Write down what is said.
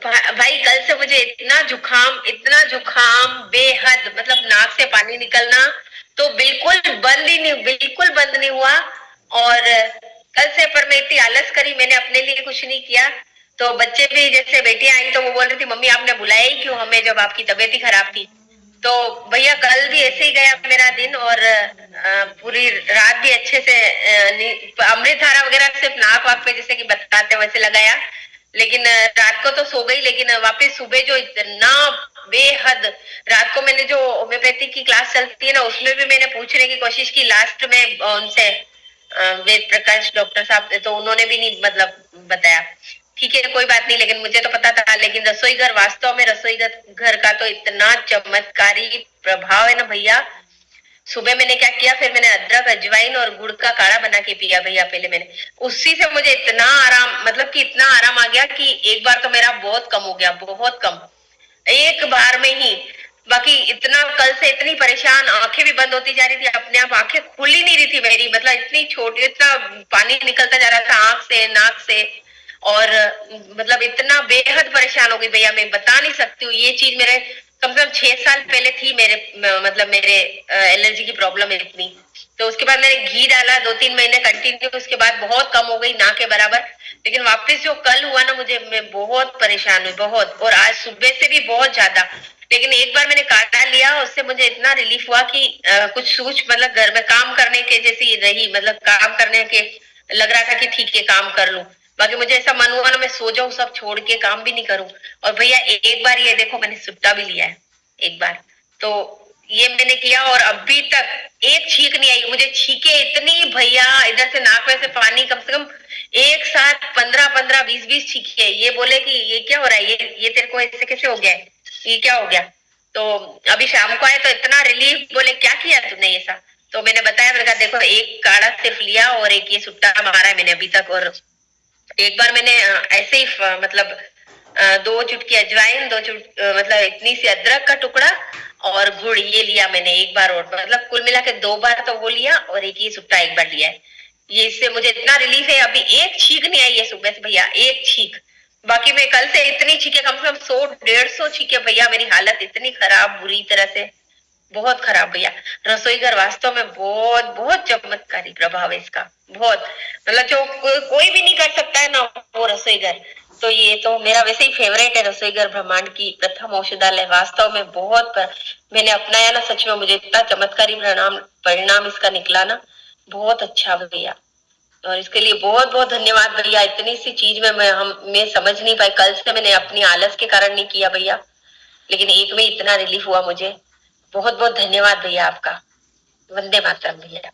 भाई कल से मुझे इतना जुकाम बेहद, मतलब नाक से पानी निकलना तो बिल्कुल बंद नहीं हुआ। और कल से पर मैं इतनी आलस करी, मैंने अपने लिए कुछ नहीं किया। तो बच्चे भी, जैसे बेटी आई तो वो बोल रही थी मम्मी आपने बुलाया ही क्यों हमें जब आपकी तबीयत ही खराब थी। तो भैया कल भी ऐसे ही गया मेरा दिन, और पूरी रात भी अच्छे से अमृत धारा वगैरह सिर्फ नाक वाक पे जैसे कि बताते हैं वैसे लगाया। लेकिन रात को तो सो गई, लेकिन वापस सुबह जो इतना बेहद, रात को मैंने जो होम्योपैथी की क्लास चलती है ना उसमें भी मैंने पूछने की कोशिश की लास्ट में उनसे, वेद प्रकाश डॉक्टर साहब, तो उन्होंने भी नहीं मतलब बताया। ठीक है कोई बात नहीं, लेकिन मुझे तो पता था। लेकिन रसोई घर, वास्तव में रसोई घर का तो इतना चमत्कारी प्रभाव है ना भैया। सुबह मैंने क्या किया, फिर मैंने अदरक अजवाइन और गुड़ का काढ़ा बना के पिया भैया पहले मैंने। उसी से मुझे इतना आराम, मतलब कि इतना आराम आ गया कि एक बार तो मेरा बहुत कम हो गया, बहुत कम, एक बार में ही। बाकी इतना कल से इतनी परेशान, आंखें भी बंद होती जा रही थी अपने आप, आंखें खुल ही नहीं रही थी मेरी, मतलब इतनी छोटी, इतना पानी निकलता जा रहा था आंख से नाक से। और मतलब इतना बेहद परेशान हो गई भैया, मैं बता नहीं सकती हूँ। ये चीज मेरे कम से कम 6 साल पहले थी मेरे, मतलब मेरे एलर्जी की प्रॉब्लम है इतनी। तो उसके बाद मैंने घी डाला 2-3 महीने कंटिन्यू, उसके बाद बहुत कम हो गई ना के बराबर। लेकिन वापस जो कल हुआ ना मुझे, मैं बहुत परेशान हुई बहुत, और आज सुबह से भी बहुत ज्यादा। लेकिन एक बार मैंने काढ़ा लिया, उससे मुझे इतना रिलीफ हुआ कि कुछ सूझ, मतलब घर में काम करने के जैसी रही, मतलब काम करने के लग रहा था कि ठीक है काम कर लूं। बाकी मुझे ऐसा मन हुआ ना मैं सो जाऊं सब छोड़ के, काम भी नहीं करूं। और भैया एक बार ये देखो मैंने सुट्टा भी लिया है एक बार। तो ये मैंने किया और अभी तक एक छींक नहीं आई मुझे। छींके इतनी भैया, इधर से नाक में से पानी कम से कम एक साथ 15-15 20-20 छींके। ये बोले कि ये क्या हो रहा है, ये तेरे को ऐसे कैसे हो गया है, ये क्या हो गया। तो अभी शाम को आए तो इतना रिलीफ, बोले क्या किया तूने ऐसा। तो मैंने बताया, मैंने कहा देखो एक काढ़ा सिर्फ लिया और एक ये सुट्टा मारा है मैंने अभी तक। और एक बार मैंने ऐसे ही मतलब 2 चुटकी अजवाइन, मतलब इतनी सी अदरक का टुकड़ा और गुड़, ये लिया मैंने एक बार। और मतलब कुल मिला के 2 बार तो वो लिया, और एक ये सुट्टा एक बार लिया है। ये इससे मुझे इतना रिलीफ है, अभी एक छींक नहीं आई है सुबह से भैया, एक छींक। बाकी मैं कल से इतनी छींके, कम से कम 100-150 छींके भैया, मेरी हालत इतनी खराब बुरी तरह से, बहुत खराब भैया। रसोई घर वास्तव में बहुत बहुत चमत्कारी प्रभाव है इसका, बहुत, मतलब जो कोई भी नहीं कर सकता है ना वो रसोई घर। तो ये तो मेरा वैसे ही फेवरेट है रसोई घर, ब्रह्मांड की प्रथम औषधालय, वास्तव में बहुत मैंने अपनाया ना, सच में मुझे इतना चमत्कारी परिणाम परिणाम इसका निकला ना, बहुत अच्छा भैया। और इसके लिए बहुत बहुत धन्यवाद भैया। इतनी सी चीज में मैं समझ नहीं पाई, कल से मैंने अपनी आलस के कारण नहीं किया भैया, लेकिन एक में इतना रिलीफ हुआ मुझे। बहुत बहुत धन्यवाद भैया आपका। वंदे मातरम भैया।